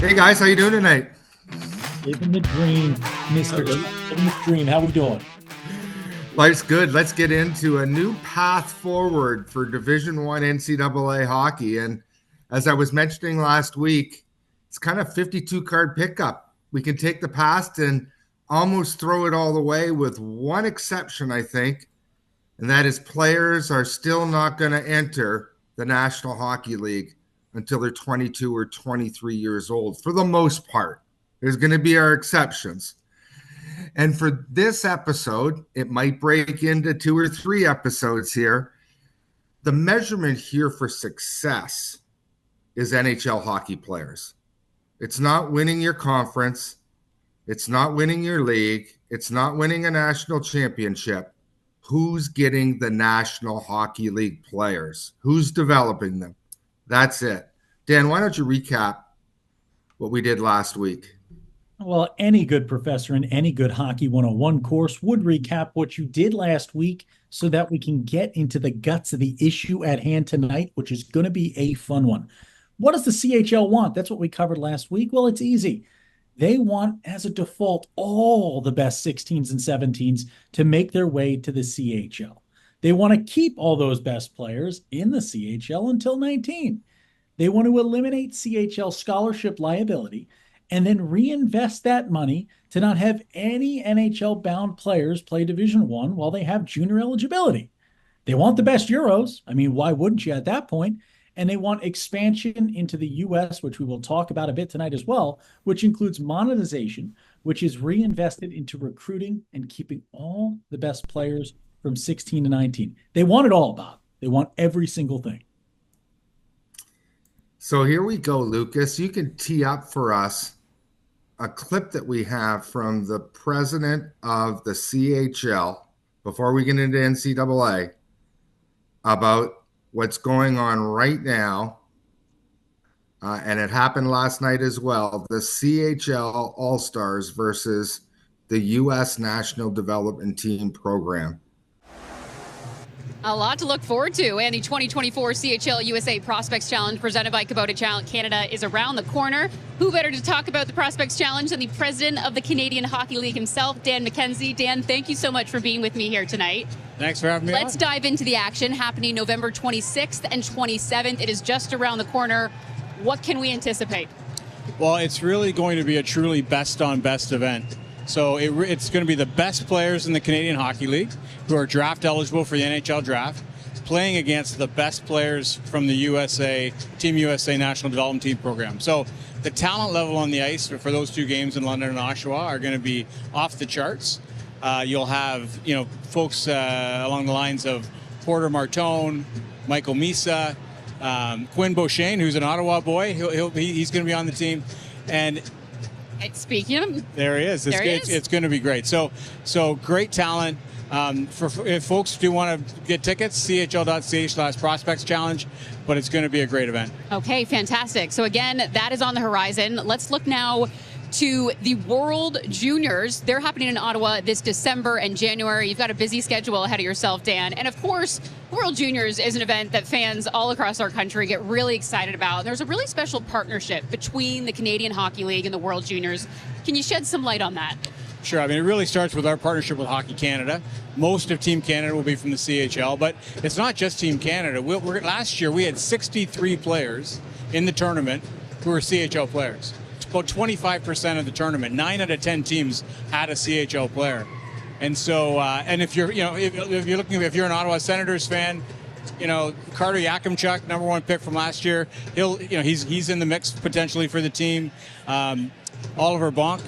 Hey guys, how you doing tonight? Living the dream, Mr. Living the dream. How we doing? Life's good. Let's get into a new path forward for Division One NCAA hockey. And as I was mentioning last week, it's kind of 52 card pickup. We can take the past and almost throw it all away with one exception, I think, and that is players are still not going to enter the National Hockey League until they're 22 or 23 years old, for the most part. There's going to be our exceptions. And for this episode, it might break into 2 or 3 episodes here. The measurement here for success is NHL hockey players. It's not winning your conference. It's not winning your league. It's not winning a national championship. Who's getting the National Hockey League players? Who's developing them? That's it. Dan, why don't you recap what we did last week? Well, any good professor in any good Hockey 101 course would recap what you did last week so that we can get into the guts of the issue at hand tonight, which is going to be a fun one. What does the CHL want? That's what we covered last week. Well, it's easy. They want, as a default, all the best 16s and 17s to make their way to the CHL. They want to keep all those best players in the CHL until 19. They want to eliminate CHL scholarship liability and then reinvest that money to not have any NHL-bound players play Division One while they have junior eligibility. They want the best Euros. I mean, why wouldn't you at that point? And they want expansion into the U.S., which we will talk about a bit tonight as well, which includes monetization, which is reinvested into recruiting and keeping all the best players from 16 to 19. They want it all, Bob. They want every single thing. So here we go, Lucas. You can tee up for us a clip that we have from the president of the CHL before we get into NCAA about what's going on right now. And it happened last night as well. The CHL All-Stars versus the U.S. National Development Team program. A lot to look forward to, and the 2024 CHL USA Prospects Challenge presented by Kubota Canada is around the corner. Who better to talk about the Prospects Challenge than the president of the Canadian Hockey League himself, Dan McKenzie. Dan, thank you so much for being with me here tonight. Thanks for having me. Let's dive into the action happening November 26th and 27th. It is just around the corner. What can we anticipate? Well, it's really going to be a truly best-on-best event. So it's going to be the best players in the Canadian Hockey League who are draft eligible for the NHL draft, playing against the best players from the Team USA National Development Team program. So the talent level on the ice for those two games in London and Oshawa are going to be off the charts. You'll have folks along the lines of Porter Martone, Michael Misa, Quinn Beauchesne, who's an Ottawa boy. He's going to be on the team, and speaking of, there he is. It's going to be great. So great talent. If folks do want to get tickets, chl.ca/prospects challenge, but it's going to be a great event. Okay, fantastic. So again, that is on the horizon. Let's look now to the World Juniors. They're happening in Ottawa this December and January. You've got a busy schedule ahead of yourself, Dan. And of course, World Juniors is an event that fans all across our country get really excited about. And there's a really special partnership between the Canadian Hockey League and the World Juniors. Can you shed some light on that? Sure. I mean, it really starts with our partnership with Hockey Canada. Most of Team Canada will be from the CHL, but it's not just Team Canada. Last year, we had 63 players in the tournament who were CHL players. About 25% of the tournament. 9 out of 10 teams had a CHL player, and so and if you're if you're an Ottawa Senators fan, Carter Yakimchuk, #1 pick from last year, he's in the mix potentially for the team. Oliver Bonk,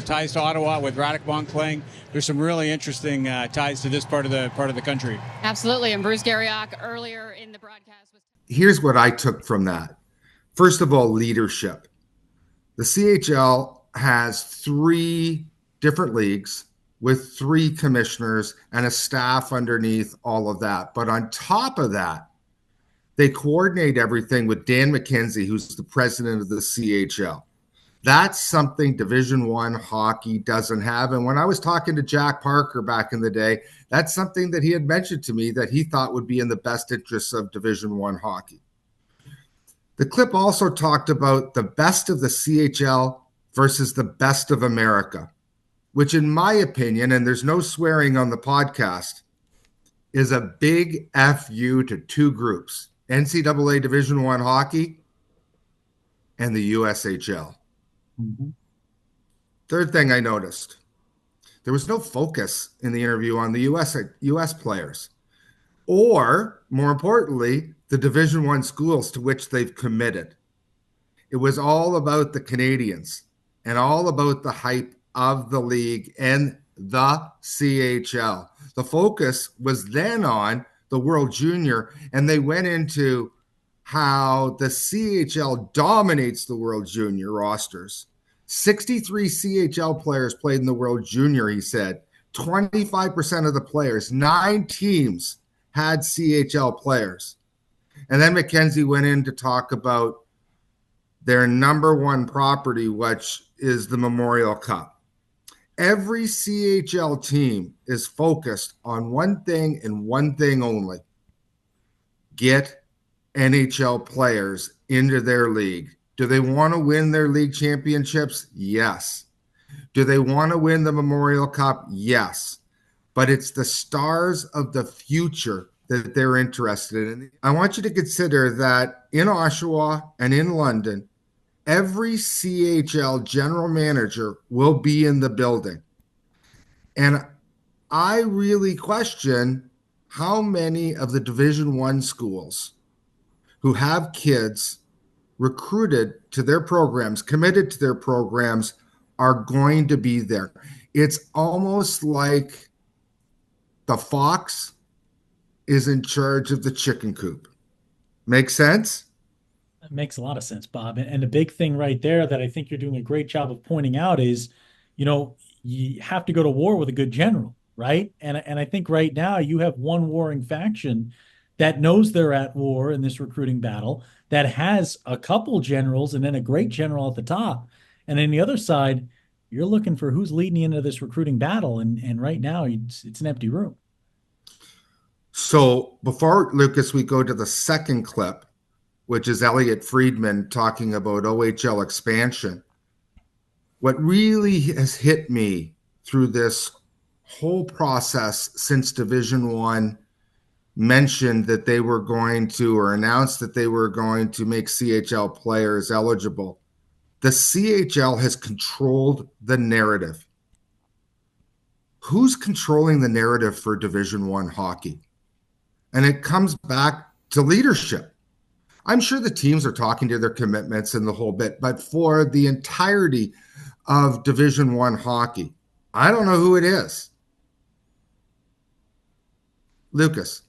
ties to Ottawa with Radek Bonk playing. There's some really interesting ties to this part of the country. Absolutely, and Bruce Garriock earlier in the broadcast was. Here's what I took from that. First of all, leadership. The CHL has 3 different leagues with 3 commissioners and a staff underneath all of that. But on top of that, they coordinate everything with Dan McKenzie, who's the president of the CHL. That's something Division One hockey doesn't have. And when I was talking to Jack Parker back in the day, that's something that he had mentioned to me that he thought would be in the best interests of Division One hockey. The clip also talked about the best of the CHL versus the best of America, which in my opinion, and there's no swearing on the podcast, is a big FU to two groups, NCAA Division I hockey and the USHL. Mhm. Third thing I noticed, there was no focus in the interview on the US players, or more importantly, the Division I schools to which they've committed. It was all about the Canadians and all about the hype of the league and the CHL. The focus was then on the World Junior, and they went into how the CHL dominates the World Junior rosters. 63 CHL players played in the World Junior, he said. 25% of the players, 9 teams had CHL players. And then Mackenzie went in to talk about their number one property, which is the Memorial Cup. Every CHL team is focused on one thing and one thing only: get NHL players into their league. Do they want to win their league championships? Yes. Do they want to win the Memorial Cup? Yes. But it's the stars of the future that they're interested in. I want you to consider that in Oshawa and in London, every CHL general manager will be in the building. And I really question how many of the Division I schools who have kids recruited to their programs, committed to their programs, are going to be there. It's almost like the fox is in charge of the chicken coop. Make sense? That makes a lot of sense, Bob. And the big thing right there that I think you're doing a great job of pointing out is, you have to go to war with a good general, right? And I think right now you have one warring faction that knows they're at war in this recruiting battle, that has a couple generals and then a great general at the top. And then the other side, you're looking for who's leading you into this recruiting battle. And right now it's an empty room. So before, Lucas, we go to the second clip, which is Elliot Friedman talking about OHL expansion. What really has hit me through this whole process since Division I mentioned that they were going to, or announced that they were going to make CHL players eligible, the CHL has controlled the narrative. Who's controlling the narrative for Division I hockey? And it comes back to leadership. I'm sure the teams are talking to their commitments and the whole bit, but for the entirety of Division I hockey, I don't know who it is. Lucas,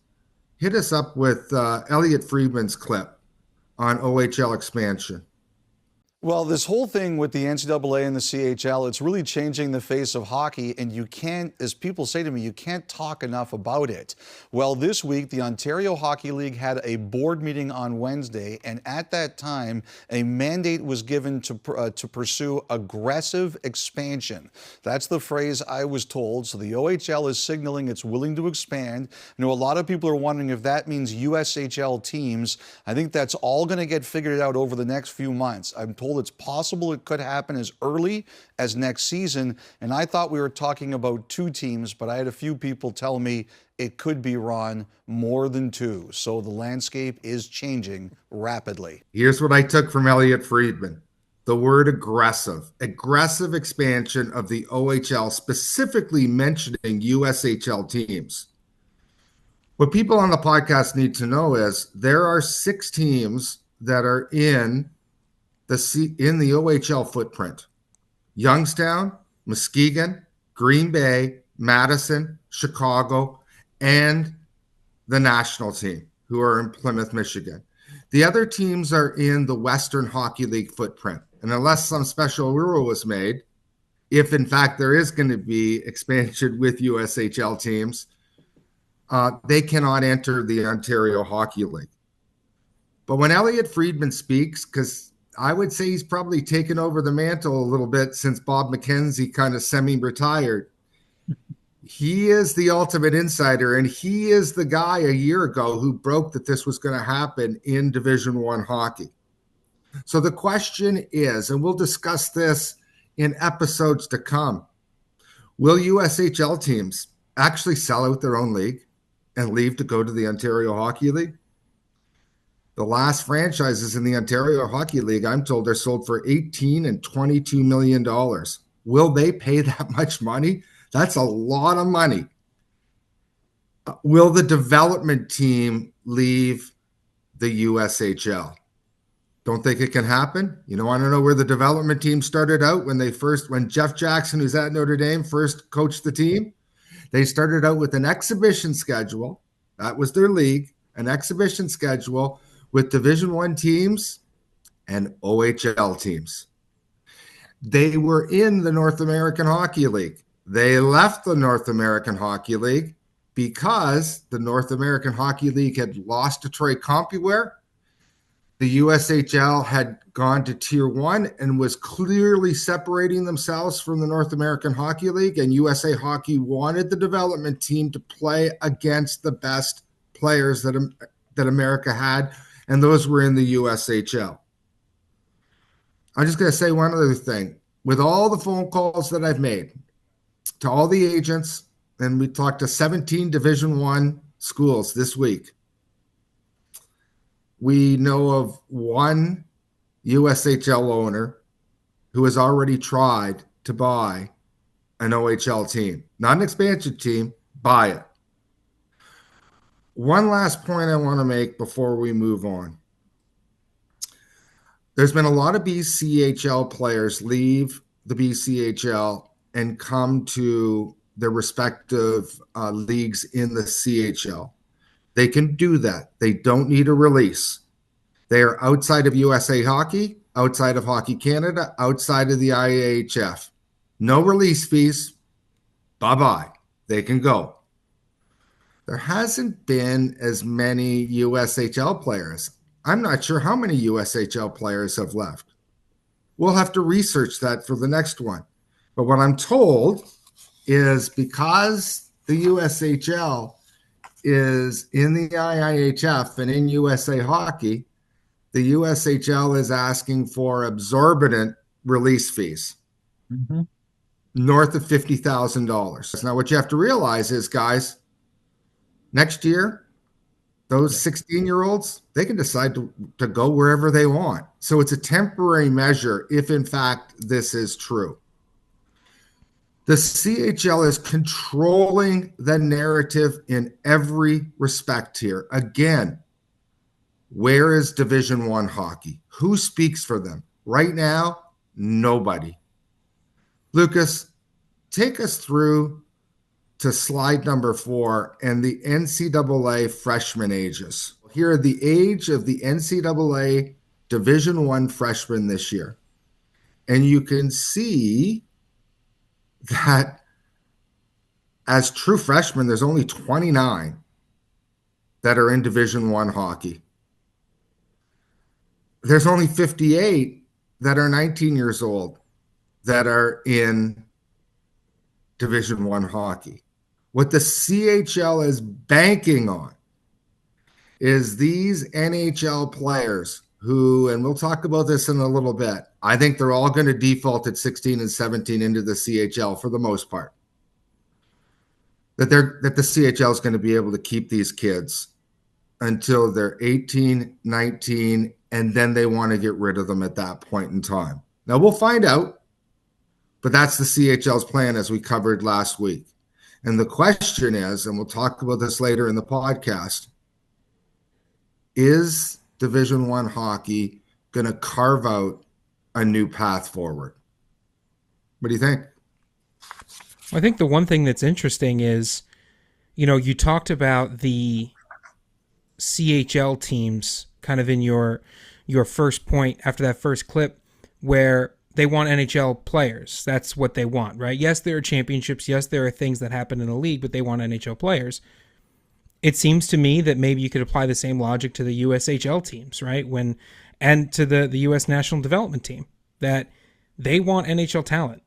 hit us up with Elliot Friedman's clip on OHL expansion. Well, this whole thing with the NCAA and the CHL, it's really changing the face of hockey, and you can't, as people say to me, you can't talk enough about it. Well, this week, the Ontario Hockey League had a board meeting on Wednesday, and at that time, a mandate was given to pursue aggressive expansion. That's the phrase I was told. So the OHL is signaling it's willing to expand. I know a lot of people are wondering if that means USHL teams. I think that's all going to get figured out over the next few months. I'm told it's possible it could happen as early as next season, and I thought we were talking about 2 teams, but I had a few people tell me it could be, Ron, more than 2. So the landscape is changing rapidly. Here's what I took from Elliot Friedman: the word aggressive expansion of the OHL, specifically mentioning USHL teams. What people on the podcast need to know is there are 6 teams that are in the OHL footprint: Youngstown, Muskegon, Green Bay, Madison, Chicago, and the national team, who are in Plymouth, Michigan. The other teams are in the Western Hockey League footprint. And unless some special rule was made, if in fact there is going to be expansion with USHL teams, they cannot enter the Ontario Hockey League. But when Elliot Friedman speaks, because I would say he's probably taken over the mantle a little bit since Bob McKenzie kind of semi-retired. He is the ultimate insider, and he is the guy a year ago who broke that this was going to happen in Division I hockey. So the question is, and we'll discuss this in episodes to come, will USHL teams actually sell out their own league and leave to go to the Ontario Hockey League? The last franchises in the Ontario Hockey League, I'm told, are sold for $18 and $22 million. Will they pay that much money? That's a lot of money. Will the development team leave the USHL? Don't think it can happen. Want to know where the development team started out when Jeff Jackson, who's at Notre Dame, first coached the team? They started out with an exhibition schedule. That was their league, an exhibition schedule with Division I teams and OHL teams. They were in the North American Hockey League. They left the North American Hockey League because the North American Hockey League had lost to Troy CompuWare. The USHL had gone to Tier 1 and was clearly separating themselves from the North American Hockey League, and USA Hockey wanted the development team to play against the best players that America had, and those were in the USHL. I'm just going to say one other thing. With all the phone calls that I've made to all the agents, and we talked to 17 Division I schools this week, we know of one USHL owner who has already tried to buy an OHL team, not an expansion team, buy it. One last point I want to make before we move on. There's been a lot of BCHL players leave the BCHL and come to their respective leagues in the CHL. They can do that. They don't need a release. They are outside of USA Hockey, outside of Hockey Canada, outside of the IAHF. No release fees. Bye-bye. They can go. There hasn't been as many USHL players. I'm not sure how many USHL players have left. We'll have to research that for the next one. But what I'm told is because the USHL is in the IIHF and in USA Hockey, the USHL is asking for exorbitant release fees, north of $50,000. Now, what you have to realize is, guys, next year, those 16-year-olds, they can decide to go wherever they want. So it's a temporary measure if, in fact, this is true. The CHL is controlling the narrative in every respect here. Again, where is Division I hockey? Who speaks for them? Right now, nobody. Lucas, take us through to slide number 4 and the NCAA freshman ages. Here are the age of the NCAA Division I freshmen this year. And you can see that as true freshmen, there's only 29 that are in Division I hockey. There's only 58 that are 19 years old that are in Division I hockey. What the CHL is banking on is these NHL players who, and we'll talk about this in a little bit, I think they're all going to default at 16 and 17 into the CHL for the most part. That the CHL is going to be able to keep these kids until they're 18, 19, and then they want to get rid of them at that point in time. Now, we'll find out, but that's the CHL's plan as we covered last week. And the question is, and we'll talk about this later in the podcast, is Division I hockey going to carve out a new path forward? What do you think? I think the one thing that's interesting is, you talked about the CHL teams kind of in your first point after that first clip where they want NHL players. That's what they want, right? Yes, there are championships. Yes, there are things that happen in the league, but they want NHL players. It seems to me that maybe you could apply the same logic to the USHL teams, right? And to the US National Development Team, that they want NHL talent.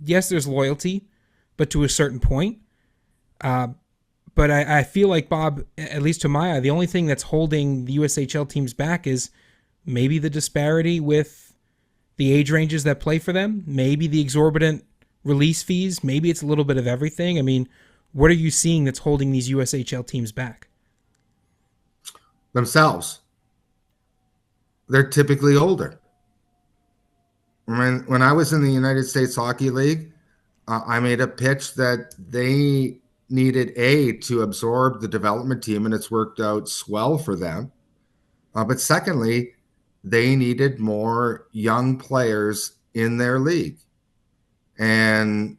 Yes, there's loyalty, but to a certain point. But I feel like, Bob, at least to my eye, the only thing that's holding the USHL teams back is maybe the disparity with the age ranges that play for them, maybe the exorbitant release fees, maybe it's a little bit of everything. I mean, what are you seeing that's holding these USHL teams back? Themselves. They're typically older. When I was in the United States Hockey League, I made a pitch that they needed to absorb the development team, and it's worked out swell for them. But secondly, they needed more young players in their league. And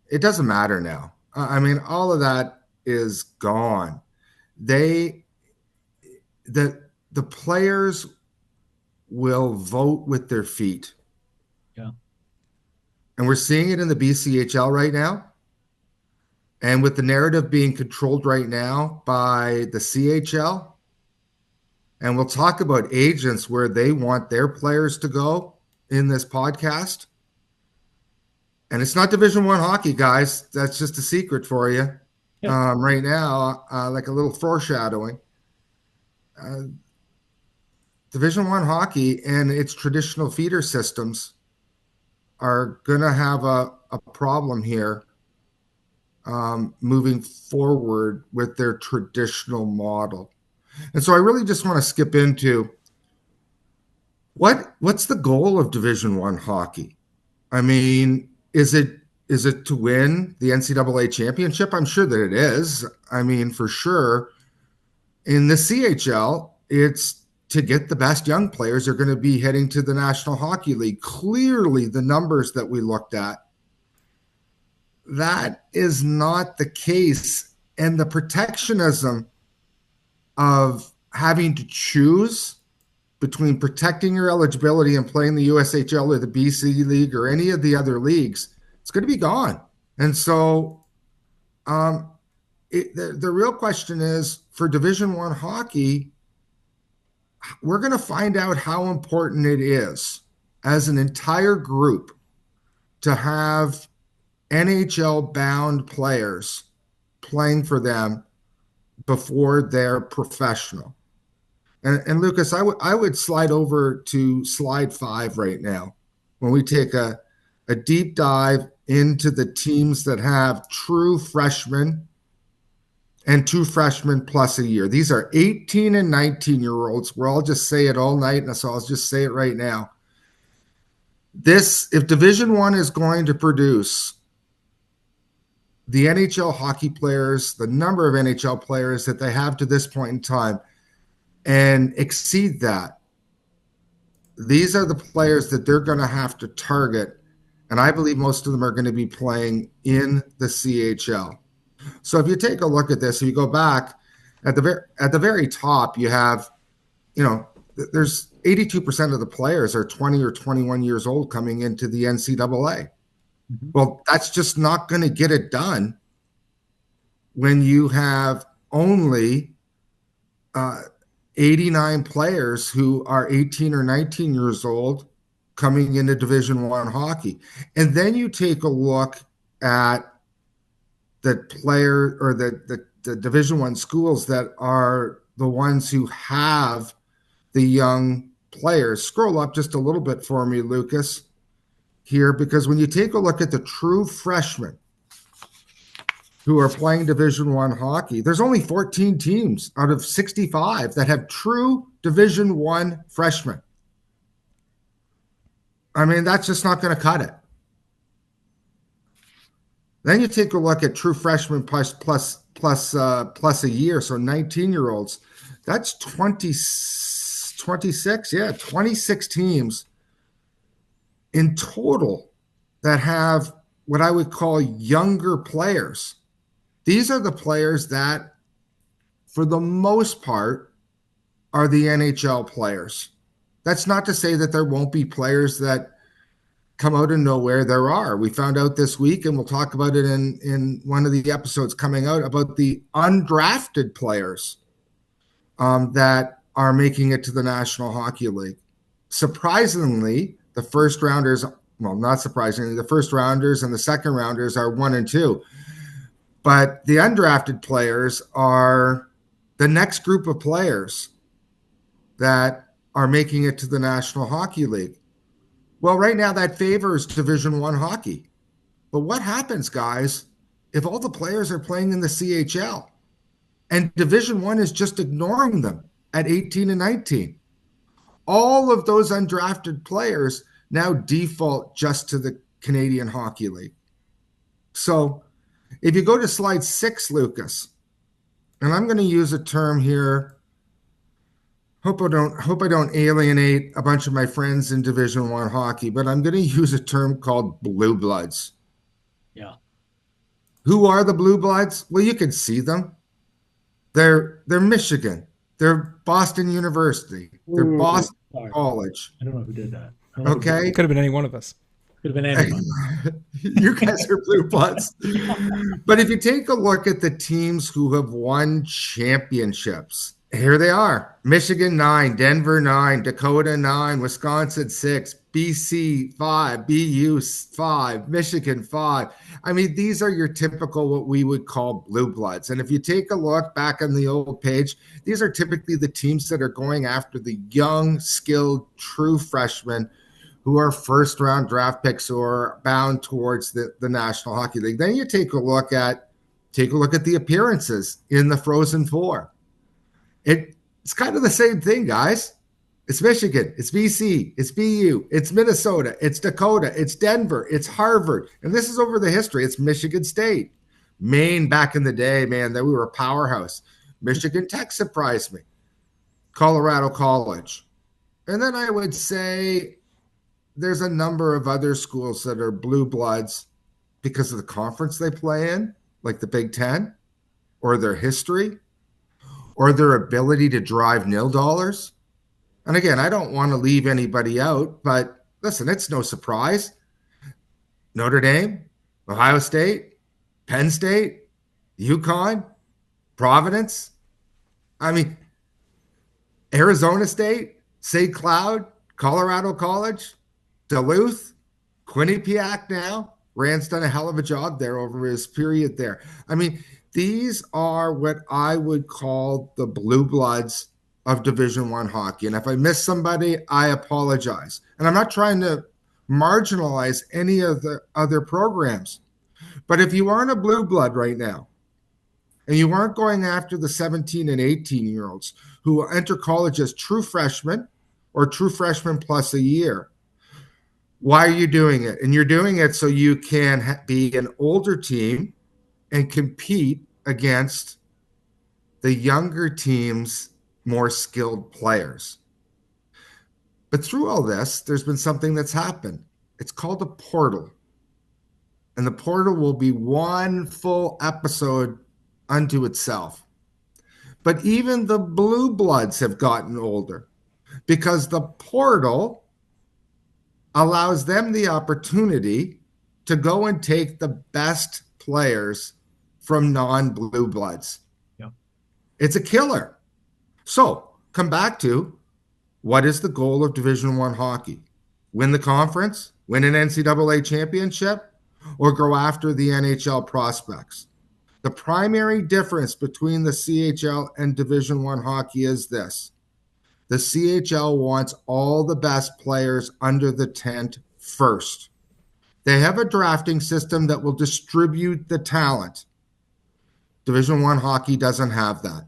it doesn't matter now. I mean, all of that is gone. The players will vote with their feet. Yeah. And we're seeing it in the BCHL right now. And with the narrative being controlled right now by the CHL, and we'll talk about agents where they want their players to go in this podcast. And it's not Division I hockey, guys. That's just a secret for you. Yeah. Right now, like a little foreshadowing. Division I hockey and its traditional feeder systems are going to have a problem here moving forward with their traditional model. And so I really just want to skip into what's the goal of Division I hockey? I mean, is it to win the NCAA championship? I'm sure that it is. I mean, for sure. In the CHL, it's to get the best young players are going to be heading to the National Hockey League. Clearly, the numbers that we looked at, that is not the case. And the protectionism of having to choose between protecting your eligibility and playing the USHL or the BC League or any of the other leagues, it's going to be gone. And so the real question is, for Division I hockey, we're going to find out how important it is as an entire group to have NHL-bound players playing for them before they're professional. And Lucas, I would slide over to slide 5 right now when we take a deep dive into the teams that have true freshmen and 2 freshmen plus a year. These are 18 and 19-year-olds. I'll just say it all night, and so I'll just say it right now. If Division I is going to produce the NHL hockey players, the number of NHL players that they have to this point in time, and exceed that, these are the players that they're going to have to target. And I believe most of them are going to be playing in the CHL. So if you take a look at this, if you go back at the very top, you have, there's 82% of the players are 20 or 21 years old coming into the NCAA. Mm-hmm. Well, that's just not going to get it done when you have only 89 players who are 18 or 19 years old coming into Division I hockey. And then you take a look at the player or the Division I schools that are the ones who have the young players. Scroll up just a little bit for me, Lucas, here, because when you take a look at the true freshmen who are playing Division I hockey, there's only 14 teams out of 65 that have true Division I freshmen. I mean, that's just not going to cut it. Then you take a look at true freshmen plus a year, so 19-year-olds. That's 26 teams in total that have what I would call younger players. These are the players that, for the most part, are the NHL players. That's not to say that there won't be players that come out of nowhere. There are. We found out this week, and we'll talk about it in one of the episodes coming out, about the undrafted players that are making it to the National Hockey League. Surprisingly, the first rounders, well, not surprisingly, the first rounders and the second rounders are 1 and 2. But the undrafted players are the next group of players that are making it to the National Hockey League. Well, right now that favors Division I hockey. But what happens, guys, if all the players are playing in the CHL and Division I is just ignoring them at 18 and 19? All of those undrafted players now default just to the Canadian Hockey League. So if you go to slide 6, Lucas, and I'm going to use a term here. Hope I don't alienate a bunch of my friends in Division I hockey, but I'm going to use a term called blue bloods. Yeah. Who are the blue bloods? Well, you can see them. They're Michigan. They're Boston University. They're Boston College. I don't know who did that. Okay. It could have been any one of us. Could have been anyone. You guys are blue bloods. But if you take a look at the teams who have won championships, here they are. Michigan 9, Denver 9, Dakota 9, Wisconsin 6, BC 5, BU 5, Michigan 5. I mean, these are your typical what we would call blue bloods. And if you take a look back on the old page, these are typically the teams that are going after the young, skilled, true freshmen who are first-round draft picks who are bound towards the National Hockey League. Then you take a look at the appearances in the Frozen Four. It's kind of the same thing, guys. It's Michigan, it's BC, it's BU, it's Minnesota, it's Dakota, it's Denver, it's Harvard. And this is over the history. It's Michigan State. Maine back in the day, man, that we were a powerhouse. Michigan Tech surprised me. Colorado College. And then I would say there's a number of other schools that are blue bloods because of the conference they play in, like the Big Ten, or their history, or their ability to drive nil dollars. And again, I don't want to leave anybody out, but listen, it's no surprise. Notre Dame, Ohio State, Penn State, UConn, Providence. I mean, Arizona State, St. Cloud, Colorado College, Duluth, Quinnipiac now. Rand's done a hell of a job there over his period there. I mean, these are what I would call the blue bloods of Division I hockey. And if I miss somebody, I apologize. And I'm not trying to marginalize any of the other programs. But if you aren't a blue blood right now, and you aren't going after the 17 and 18-year-olds who enter college as true freshmen or true freshmen plus a year, why are you doing it? And you're doing it so you can be an older team and compete against the younger team's more skilled players. But through all this, there's been something that's happened. It's called a portal. And the portal will be one full episode unto itself. But even the blue bloods have gotten older because the portal allows them the opportunity to go and take the best players from non-blue bloods. Yeah. It's a killer. So come back to, what is the goal of Division I hockey? Win the conference, win an NCAA championship, or go after the NHL prospects? The primary difference between the CHL and Division I hockey is this. The CHL wants all the best players under the tent first. They have a drafting system that will distribute the talent. Division I hockey doesn't have that.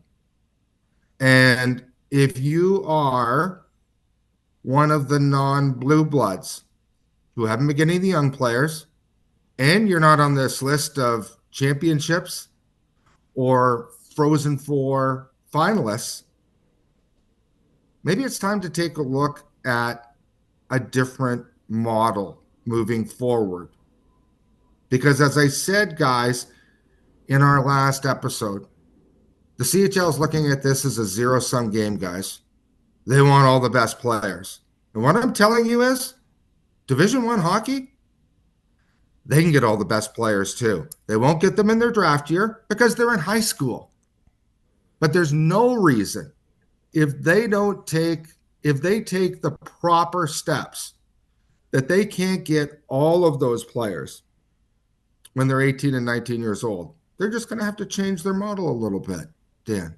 And if you are one of the non-blue bloods who haven't been getting the young players, and you're not on this list of championships or Frozen Four finalists, maybe it's time to take a look at a different model moving forward. Because as I said, guys, in our last episode, the CHL is looking at this as a zero-sum game, guys. They want all the best players. And what I'm telling you is, Division I hockey, they can get all the best players too. They won't get them in their draft year because they're in high school. But there's no reason, if they take the proper steps, that they can't get all of those players when they're 18 and 19 years old. They're just going to have to change their model a little bit, Dan.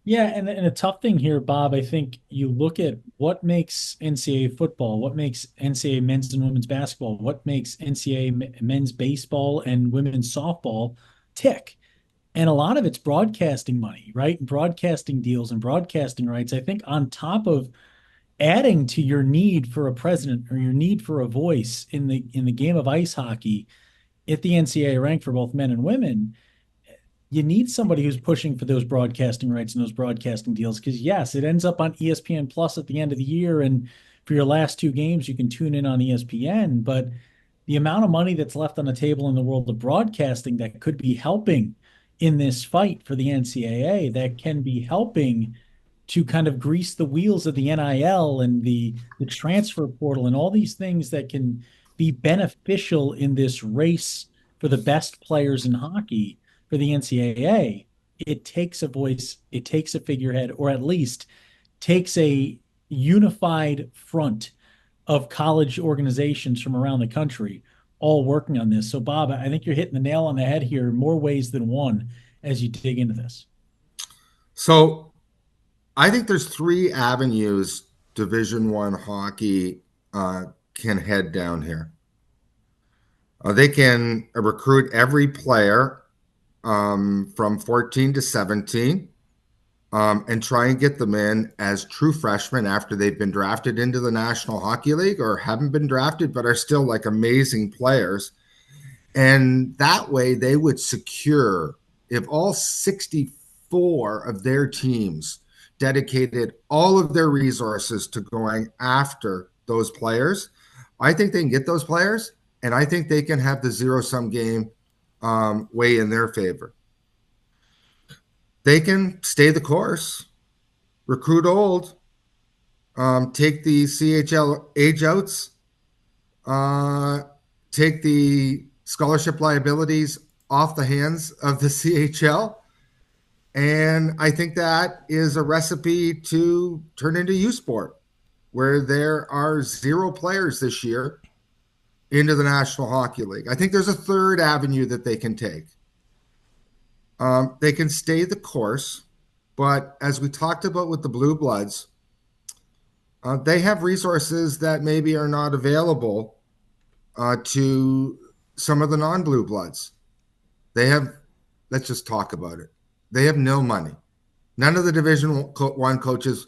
Yeah, and a tough thing here, Bob, I think you look at what makes NCAA football, what makes NCAA men's and women's basketball, what makes NCAA men's baseball and women's softball tick. And a lot of it's broadcasting money, right? Broadcasting deals and broadcasting rights. I think on top of adding to your need for a president or your need for a voice in the game of ice hockey at the NCAA rank for both men and women, you need somebody who's pushing for those broadcasting rights and those broadcasting deals. Because yes, it ends up on ESPN Plus at the end of the year, and for your last two games, you can tune in on ESPN. But the amount of money that's left on the table in the world of broadcasting that could be helping in this fight for the NCAA, that can be helping to kind of grease the wheels of the NIL and the transfer portal and all these things that can be beneficial in this race for the best players in hockey for the NCAA. It takes a voice, it takes a figurehead, or at least takes a unified front of college organizations from around the country all working on this. So, Bob, I think you're hitting the nail on the head here in more ways than one as you dig into this. So I think there's three avenues Division One hockey can head down here. They can recruit every player from 14 to 17 and try and get them in as true freshmen after they've been drafted into the National Hockey League or haven't been drafted but are still like amazing players. And that way they would secure, if all 64 of their teams dedicated all of their resources to going after those players, I think they can get those players, and I think they can have the zero-sum game way in their favor. They can stay the course, recruit old, take the CHL age outs, take the scholarship liabilities off the hands of the CHL. And I think that is a recipe to turn into U Sport, where there are 0 players this year into the National Hockey League. I think there's a third avenue that they can take. They can stay the course, but as we talked about with the Blue Bloods, they have resources that maybe are not available to some of the non-Blue Bloods. They have, let's just talk about it. They have no money. None of the Division One coaches,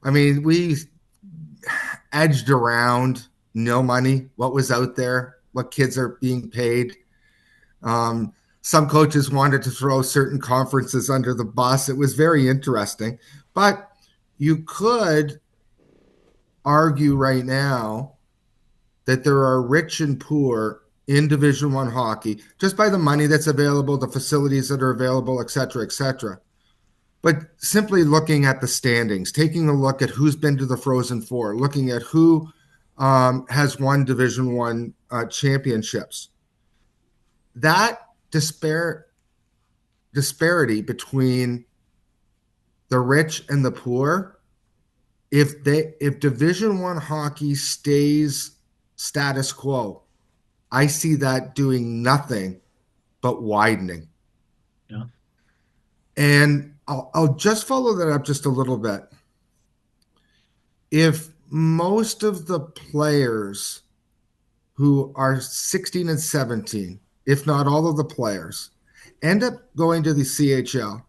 I mean, we edged around no money, what was out there, what kids are being paid. Some coaches wanted to throw certain conferences under the bus. It was very interesting. But you could argue right now that there are rich and poor in Division One hockey just by the money that's available, the facilities that are available, et cetera, et cetera. But simply looking at the standings, taking a look at who's been to the Frozen Four, looking at who has won Division One championships, that disparity between the rich and the poor, if Division One hockey stays status quo, I see that doing nothing but widening. Yeah. And I'll just follow that up just a little bit. If most of the players who are 16 and 17, if not all of the players, end up going to the CHL,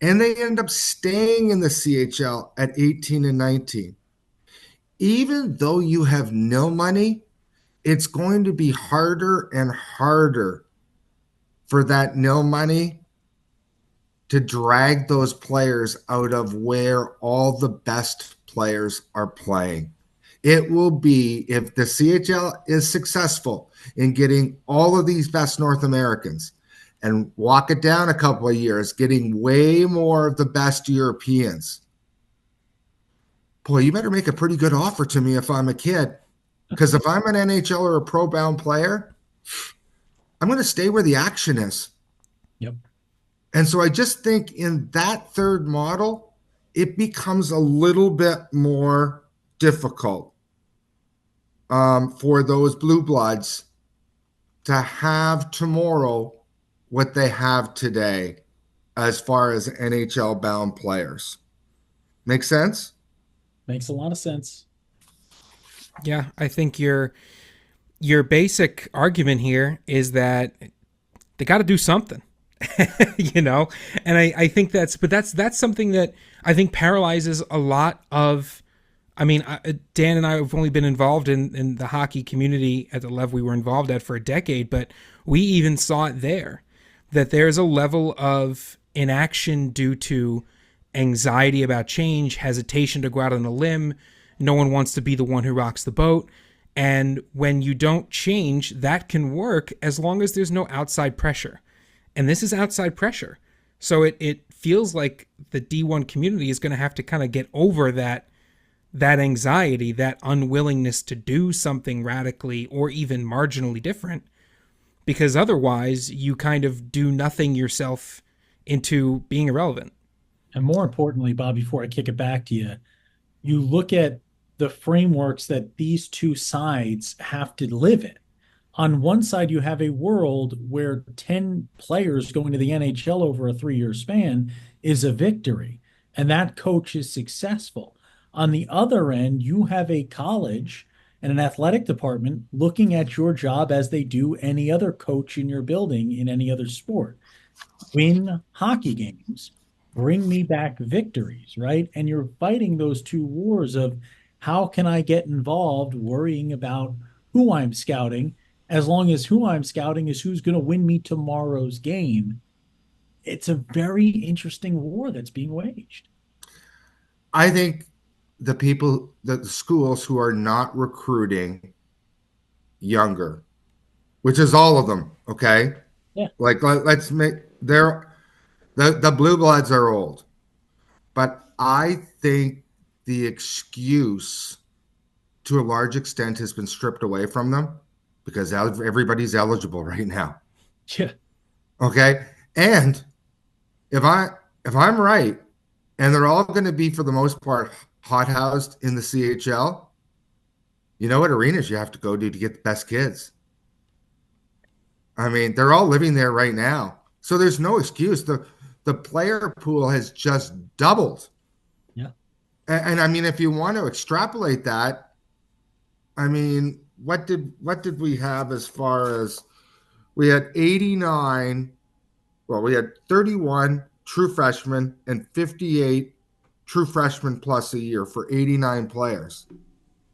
and they end up staying in the CHL at 18 and 19, even though you have no money, it's going to be harder and harder for that no money to drag those players out of where all the best players are playing. It will be, if the CHL is successful in getting all of these best North Americans and walk it down a couple of years, getting way more of the best Europeans, boy, you better make a pretty good offer to me if I'm a kid. Because if I'm an NHL or a pro-bound player, I'm going to stay where the action is. Yep. And so I just think in that third model, it becomes a little bit more difficult for those Blue Bloods to have tomorrow what they have today. as far as NHL bound players. Make sense? Makes a lot of sense. Yeah, I think your basic argument here is that they got to do something. you know and I think that's something that I think paralyzes a lot of. I mean, Dan and I have only been involved in the hockey community at the level we were involved at for a decade, but we even saw it there, that there's a level of inaction due to anxiety about change, hesitation to go out on a limb. No one wants to be the one who rocks the boat. And when you don't change, that can work as long as there's no outside pressure. And this is outside pressure. So it feels like the D1 community is going to have to kind of get over that anxiety, that unwillingness to do something radically or even marginally different, because otherwise you kind of do nothing yourself into being irrelevant. And more importantly, Bob, before I kick it back to you, you look at the frameworks that these two sides have to live in. On one side, you have a world where 10 players going to the NHL over a 3-year span is a victory, and that coach is successful. On the other end, you have a college and an athletic department looking at your job as they do any other coach in your building in any other sport. Win hockey games, bring me back victories, right? And you're fighting those two wars of how can I get involved, worrying about who I'm scouting, as long as who I'm scouting is who's going to win me tomorrow's game. It's a very interesting war that's being waged. I think the schools who are not recruiting younger, which is all of them, okay? Yeah. Like let's make the blue bloods are old, but I think the excuse to a large extent has been stripped away from them because everybody's eligible right now. Yeah. Okay. And if I'm right, and they're all going to be for the most part hothoused in the CHL, you know what arenas you have to go to get the best kids. I mean, they're all living there right now. So there's no excuse. The player pool has just doubled. Yeah. And I mean, if you want to extrapolate that, I mean, what did we have as far as we had 89, well, we had 31 true freshmen and 58 true freshmen plus a year for 89 players.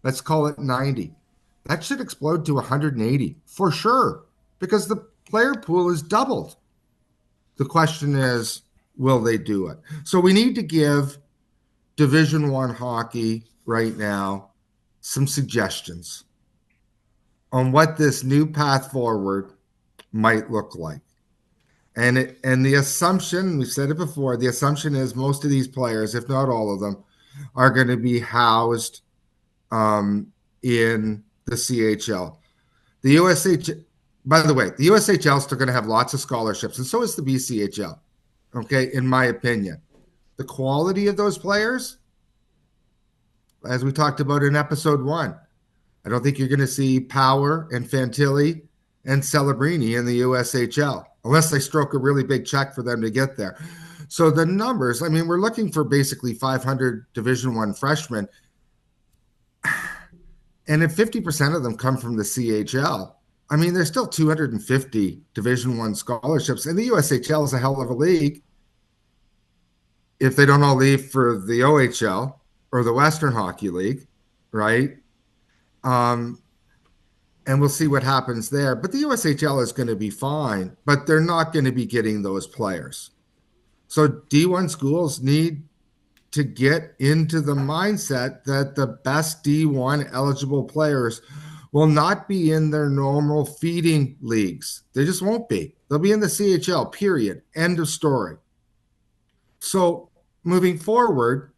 Let's call it 90. That should explode to 180 for sure because the player pool is doubled. The question is, will they do it? So we need to give Division I hockey right now some suggestions on what this new path forward might look like. And the assumption, we've said it before, the assumption is most of these players, if not all of them, are going to be housed in the CHL. The USH, by the way, the USHL is still going to have lots of scholarships, and so is the BCHL, okay, in my opinion. The quality of those players, as we talked about in episode 1, I don't think you're going to see Power and Fantilli and Celebrini in the USHL, unless they stroke a really big check for them to get there. So the numbers, I mean, we're looking for basically 500 Division I freshmen. And if 50% of them come from the CHL, I mean, there's still 250 Division I scholarships. And the USHL is a hell of a league if they don't all leave for the OHL or the Western Hockey League, right? And we'll see what happens there. But the USHL is going to be fine, but they're not going to be getting those players. So D1 schools need to get into the mindset that the best D1 eligible players will not be in their normal feeding leagues. They just won't be. They'll be in the CHL, period. End of story. So moving forward,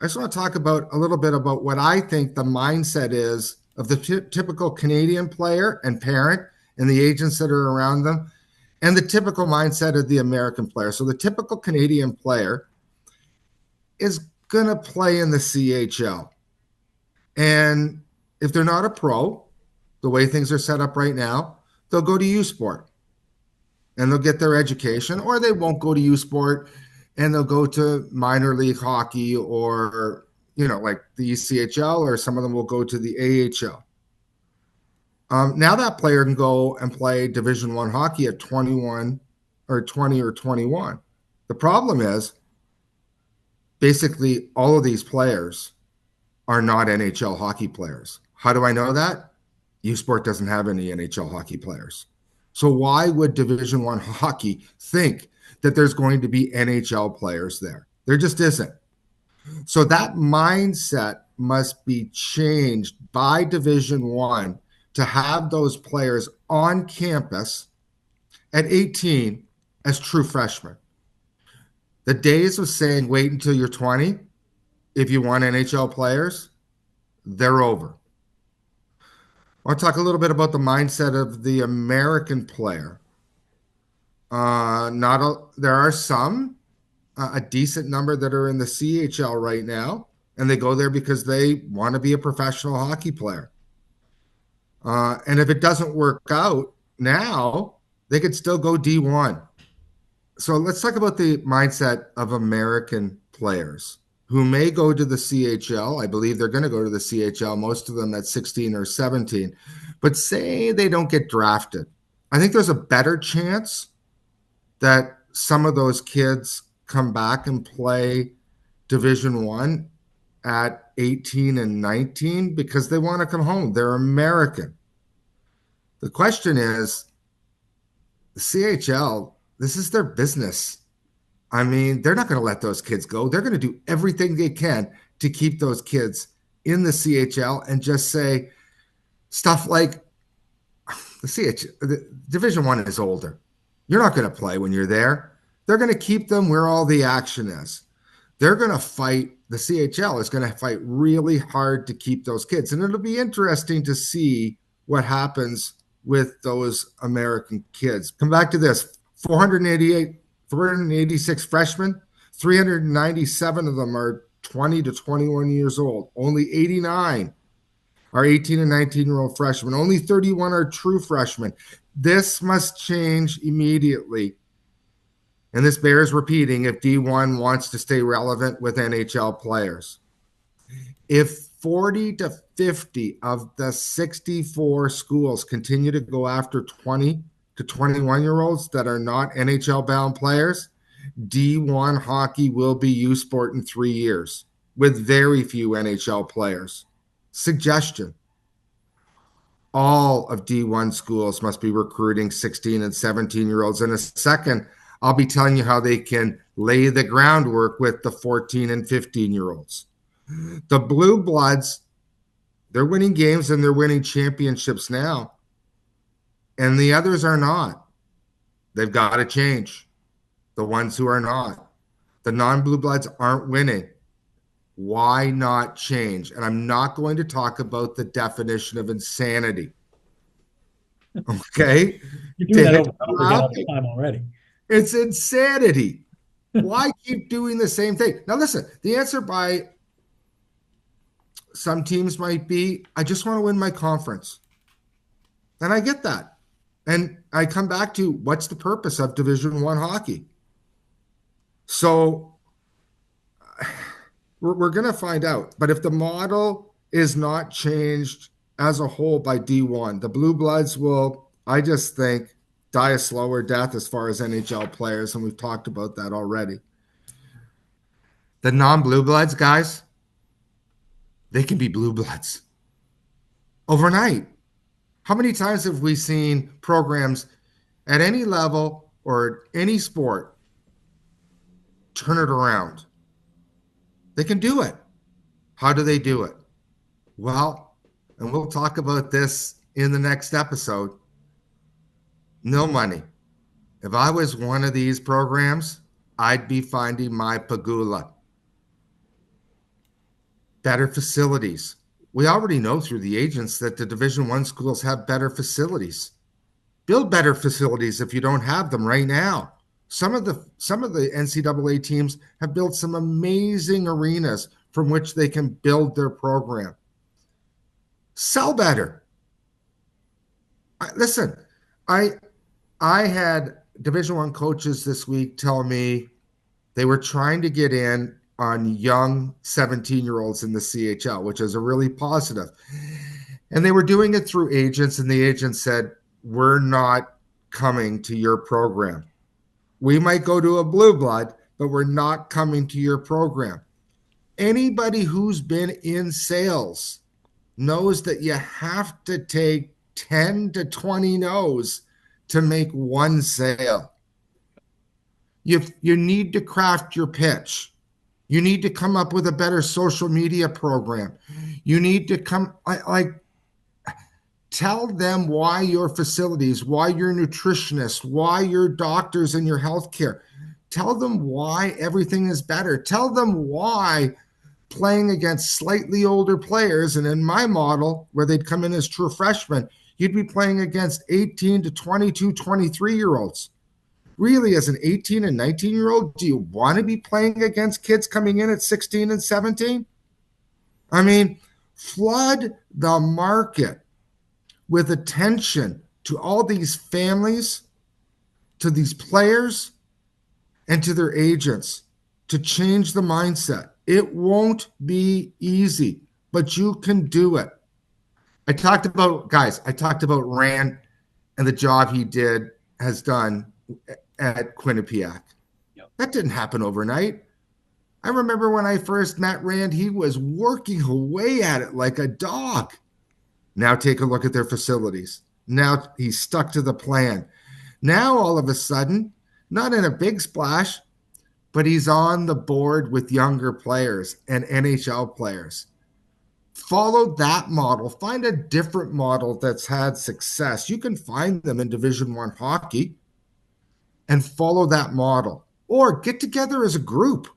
I just want to talk about a little bit about what I think the mindset is of the typical Canadian player and parent and the agents that are around them, and the typical mindset of the American player. So the typical Canadian player is going to play in the CHL. And if they're not a pro, the way things are set up right now, they'll go to U Sport. and they'll get their education, or they won't go to U Sport and they'll go to minor league hockey or, like the ECHL, or some of them will go to the AHL. Now that player can go and play Division I hockey at 21 or 20 or 21. The problem is basically all of these players are not NHL hockey players. How do I know that? U Sport doesn't have any NHL hockey players. So why would Division I hockey think that there's going to be NHL players there? There just isn't. So that mindset must be changed by Division I to have those players on campus at 18 as true freshmen. The days of saying wait until you're 20 if you want NHL players, they're over. I'll talk a little bit about the mindset of the American player. There are some, a decent number that are in the CHL right now, and they go there because they want to be a professional hockey player. And if it doesn't work out now, they could still go D1. So let's talk about the mindset of American players who may go to the CHL. I believe they're going to go to the CHL, most of them at 16 or 17. But say they don't get drafted. I think there's a better chance that some of those kids come back and play Division I at 18 and 19 because they want to come home. They're American. The question is, the CHL, this is their business. I mean, they're not going to let those kids go. They're going to do everything they can to keep those kids in the CHL and just say stuff like, the Division I is older. You're not going to play when you're there. They're going to keep them where all the action is. They're going to fight. The CHL is going to fight really hard to keep those kids. And it'll be interesting to see what happens with those American kids. Come back to this. 486 freshmen, 397 of them are 20 to 21 years old. Only 89 are 18 and 19-year-old freshmen. Only 31 are true freshmen. This must change immediately. And this bears repeating if D1 wants to stay relevant with NHL players. If 40 to 50 of the 64 schools continue to go after 20 to 21-year-olds that are not NHL-bound players, D1 hockey will be U Sport in 3 years with very few NHL players. Suggestion: all of D1 schools must be recruiting 16 and 17-year-olds. In a second, I'll be telling you how they can lay the groundwork with the 14 and 15-year-olds. The Blue Bloods, they're winning games and they're winning championships now. And the others are not. They've got to change. The ones who are not. The non-Blue Bloods aren't winning. Why not change? And I'm not going to talk about the definition of insanity. Okay? You're doing that over and over again all the time already. It's insanity. Why keep doing the same thing? Now, listen, the answer by some teams might be, I just want to win my conference. And I get that. And I come back to, what's the purpose of Division I hockey? So we're going to find out. But if the model is not changed as a whole by D1, the Blue Bloods will, I just think, die a slower death as far as NHL players, and we've talked about that already. The non-Blue Bloods, guys, they can be Blue Bloods overnight. How many times have we seen programs at any level or any sport turn it around? They can do it. How do they do it? Well, and we'll talk about this in the next episode. No money. If I was one of these programs, I'd be finding my pagula. Better facilities. We already know through the agents that the Division I schools have better facilities. Build better facilities if you don't have them right now. Some of the NCAA teams have built some amazing arenas from which they can build their program. Sell better. Listen, I had Division One coaches this week tell me they were trying to get in on young 17-year-olds in the CHL, which is a really positive. And they were doing it through agents, and the agents said, we're not coming to your program. We might go to a blue blood, but we're not coming to your program. Anybody who's been in sales knows that you have to take 10 to 20 no's to make one sale. You need to craft your pitch. You need to come up with a better social media program. You need to tell them why your facilities, why your nutritionists, why your doctors and your healthcare. Tell them why everything is better. Tell them why playing against slightly older players, and in my model, where they'd come in as true freshmen, you'd be playing against 18 to 22, 23-year-olds. Really, as an 18 and 19-year-old, do you want to be playing against kids coming in at 16 and 17? I mean, flood the market with attention to all these families, to these players, and to their agents to change the mindset. It won't be easy, but you can do it. I talked about Rand and the job he has done at Quinnipiac. Yep. That didn't happen overnight. I remember when I first met Rand, he was working away at it like a dog. Now take a look at their facilities. Now he's stuck to the plan. Now all of a sudden, not in a big splash, but he's on the board with younger players and NHL players. Follow that model. Find a different model that's had success. You can find them in Division I hockey and follow that model. Or get together as a group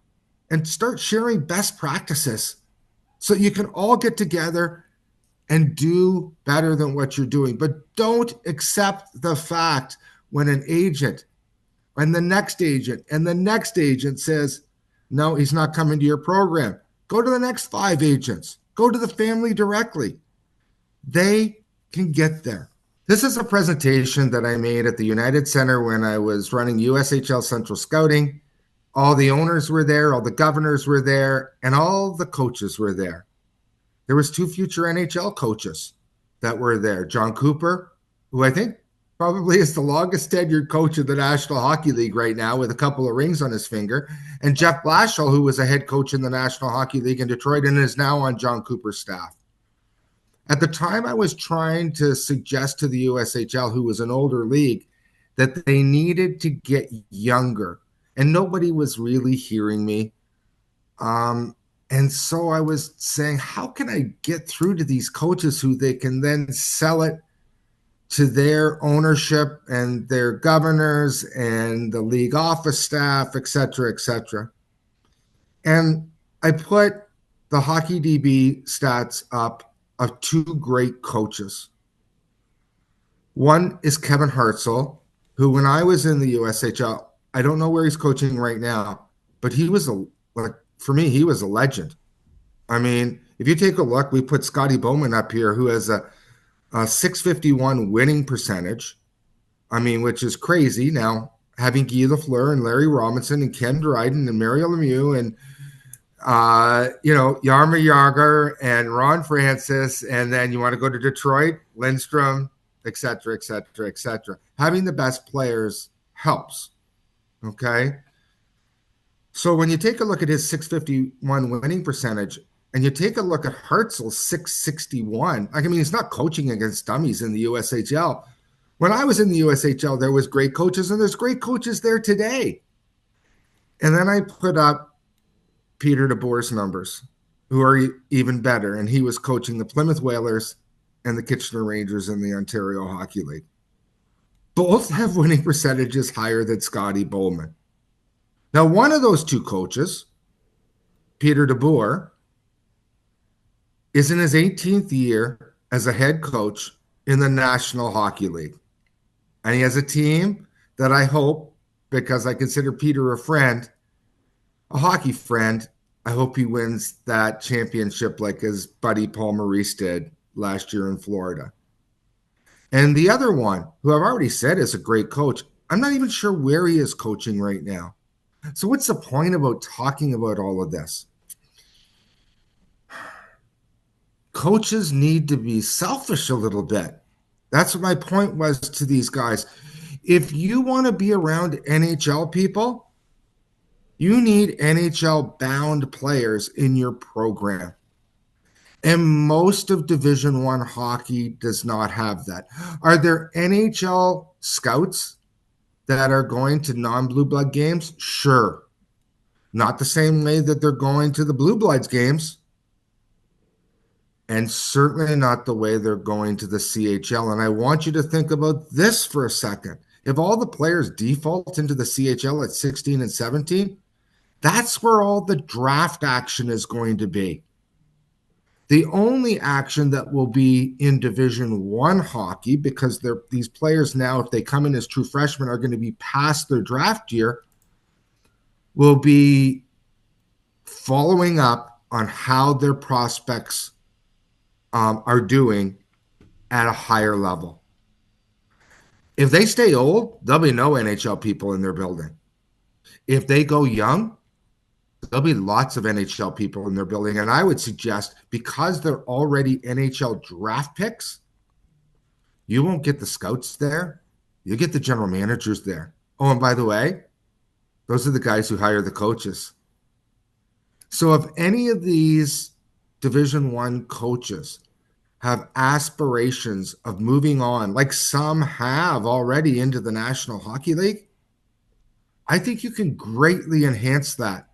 and start sharing best practices so you can all get together and do better than what you're doing. But don't accept the fact when an agent and the next agent and the next agent says, no, he's not coming to your program. Go to the next 5 agents. Go to the family directly. They can get there. This is a presentation that I made at the United Center when I was running USHL Central Scouting. All the owners were there, all the governors were there, and all the coaches were there. There was 2 future NHL coaches that were there. John Cooper, who I think probably is the longest tenured coach of the National Hockey League right now with a couple of rings on his finger, and Jeff Blashill, who was a head coach in the National Hockey League in Detroit and is now on John Cooper's staff. At the time, I was trying to suggest to the USHL, who was an older league, that they needed to get younger, and nobody was really hearing me. And so I was saying, how can I get through to these coaches who they can then sell it to their ownership and their governors and the league office staff, et cetera, et cetera. And I put the Hockey DB stats up of 2 great coaches. One is Kevin Hartzell, who when I was in the USHL, I don't know where he's coaching right now, but he was for me, he was a legend. I mean, if you take a look, we put Scotty Bowman up here, who has a 651 winning percentage. I mean, which is crazy. Now, having Guy Lafleur and Larry Robinson and Ken Dryden and Mario Lemieux and, Jaromir Jagr and Ron Francis, and then you want to go to Detroit, Lindstrom, et cetera, et cetera, et cetera. Having the best players helps, okay? So when you take a look at his 651 winning percentage and you take a look at Hartzell's 661, I mean, he's not coaching against dummies in the USHL. When I was in the USHL, there was great coaches, and there's great coaches there today. And then I put up Peter DeBoer's numbers, who are even better, and he was coaching the Plymouth Whalers and the Kitchener Rangers in the Ontario Hockey League. Both have winning percentages higher than Scotty Bowman. Now, one of those 2 coaches, Peter DeBoer, is in his 18th year as a head coach in the National Hockey League. And he has a team that I hope, because I consider Peter a friend, a hockey friend, I hope he wins that championship like his buddy Paul Maurice did last year in Florida. And the other one, who I've already said is a great coach, I'm not even sure where he is coaching right now. So what's the point about talking about all of this? Coaches need to be selfish a little bit. That's what my point was to these guys. If you want to be around NHL people, you need NHL bound players in your program. And most of Division One hockey does not have that. Are there NHL scouts that are going to non-blue blood games? Sure. Not the same way that they're going to the blue bloods games. And certainly not the way they're going to the CHL. And I want you to think about this for a second. If all the players default into the CHL at 16 and 17, that's where all the draft action is going to be. The only action that will be in Division One hockey, because these players now, if they come in as true freshmen, are going to be past their draft year, will be following up on how their prospects are doing at a higher level. If they stay old, there'll be no NHL people in their building. If they go young, there'll be lots of NHL people in their building. And I would suggest, because they're already NHL draft picks, you won't get the scouts there. You get the general managers there. Oh, and by the way, those are the guys who hire the coaches. So if any of these Division One coaches have aspirations of moving on, like some have already into the National Hockey League, I think you can greatly enhance that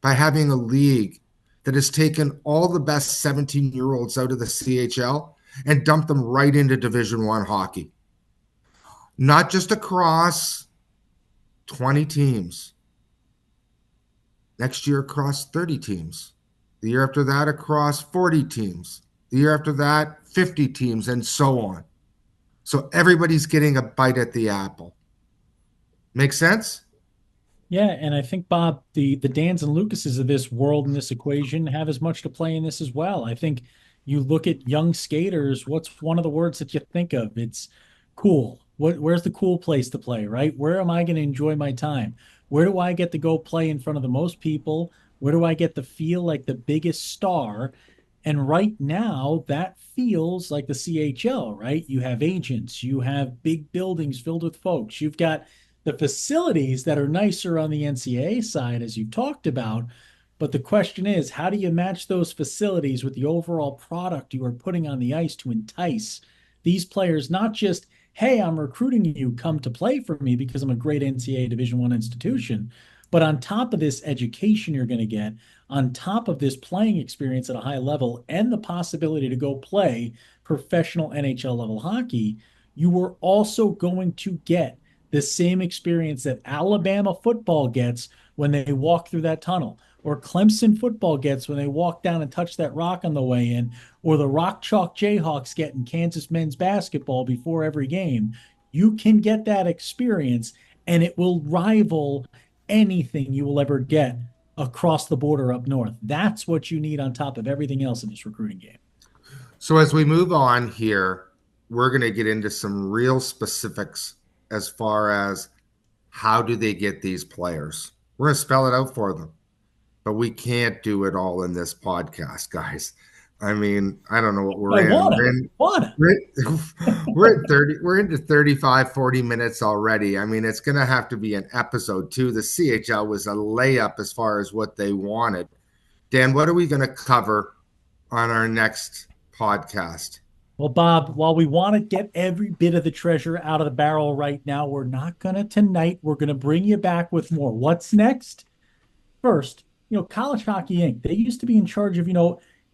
by having a league that has taken all the best 17-year-olds out of the CHL and dumped them right into Division One hockey. Not just across 20 teams. Next year across 30 teams. The year after that across 40 teams. The year after that, 50 teams, and so on. So everybody's getting a bite at the apple. Make sense? Yeah, and I think, Bob, the Dans and Lucases of this world and this equation have as much to play in this as well. I think you look at young skaters, what's one of the words that you think of? It's cool. Where's the cool place to play, right? Where am I going to enjoy my time? Where do I get to go play in front of the most people? Where do I get to feel like the biggest star? And right now, that feels like the CHL, right? You have agents, you have big buildings filled with folks, you've got the facilities that are nicer on the NCAA side, as you've talked about. But the question is, how do you match those facilities with the overall product you are putting on the ice to entice these players? Not just, hey, I'm recruiting you, come to play for me because I'm a great NCAA Division I institution. But on top of this education you're going to get, on top of this playing experience at a high level and the possibility to go play professional NHL level hockey, you are also going to get the same experience that Alabama football gets when they walk through that tunnel, or Clemson football gets when they walk down and touch that rock on the way in, or the Rock Chalk Jayhawks get in Kansas men's basketball before every game. You can get that experience, and it will rival anything you will ever get across the border up north. That's what you need on top of everything else in this recruiting game. So as we move on here, we're going to get into some real specifics as far as how do they get these players. We're going to spell it out for them, but we can't do it all in this podcast, guys. I mean, I don't know what we're in. We're at 30. We're into 35, 40 minutes already. I mean, it's going to have to be an episode too. The CHL was a layup as far as what they wanted. Dan, what are we going to cover on our next podcast? Well, Bob, while we want to get every bit of the treasure out of the barrel right now, we're not going to tonight. We're going to bring you back with more. What's next? First, College Hockey Inc. They used to be in charge of,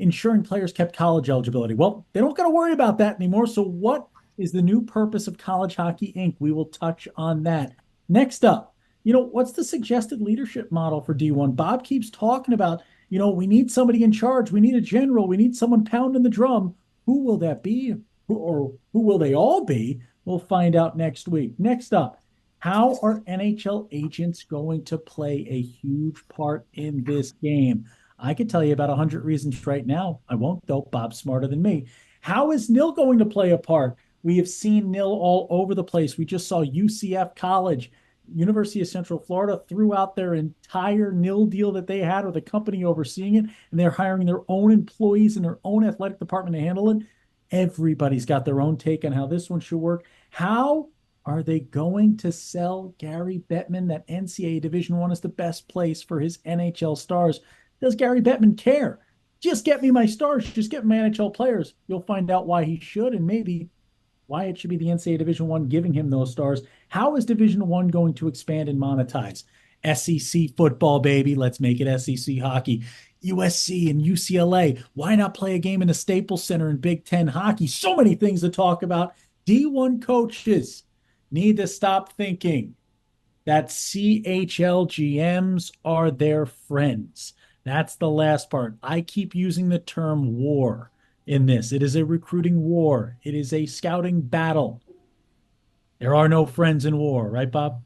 ensuring players kept college eligibility. Well, they don't got to worry about that anymore. So what is the new purpose of College Hockey Inc.? We will touch on that. Next up, what's the suggested leadership model for D1? Bob keeps talking about, we need somebody in charge. We need a general. We need someone pounding the drum. Who will that be? Who will they all be? We'll find out next week. Next up, how are NHL agents going to play a huge part in this game? I could tell you about 100 reasons right now. I won't, though. Bob's smarter than me. How is Nil going to play a part? We have seen nil all over the place. We just saw UCF College, University of Central Florida, threw out their entire nil deal that they had with a company overseeing it, and they're hiring their own employees in their own athletic department to handle it. Everybody's got their own take on how this one should work. How are they going to sell Gary Bettman that NCAA Division I is the best place for his NHL stars? Does Gary Bettman care? Just get me my stars. Just get my NHL players. You'll find out why he should, and maybe why it should be the NCAA Division I giving him those stars. How is Division I going to expand and monetize? SEC football, baby. Let's make it SEC hockey. USC and UCLA. Why not play a game in the Staples Center in Big Ten hockey? So many things to talk about. D1 coaches need to stop thinking that CHL GMs are their friends. That's the last part. I keep using the term war in this. It is a recruiting war. It is a scouting battle. There are no friends in war, right, Bob?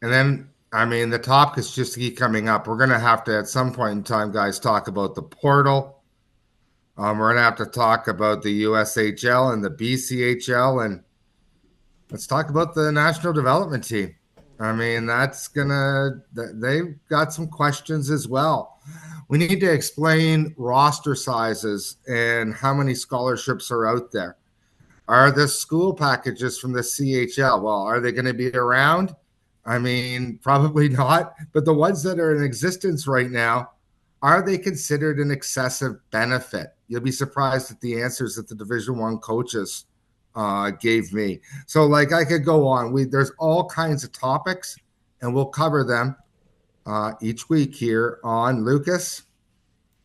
And then, I mean, the topics just keep coming up. We're going to have to, at some point in time, guys, talk about the portal. We're going to have to talk about the USHL and the BCHL, and let's talk about the National Development Team. I mean, they've got some questions as well. We need to explain roster sizes and how many scholarships are out there. Are the school packages from the CHL, well, are they going to be around? I mean, probably not. But the ones that are in existence right now, are they considered an excessive benefit? You'll be surprised at the answers that the Division I coaches gave me. So, like, I could go on. There's all kinds of topics, and we'll cover them each week here on Lucas.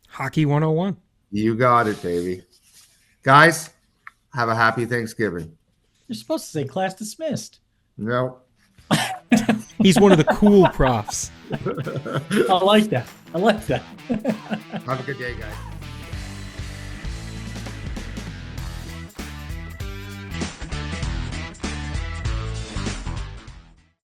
Hockey 101. You got it, baby. Guys, have a happy Thanksgiving. You're supposed to say class dismissed. No. He's one of the cool profs. I like that. Have a good day, guys.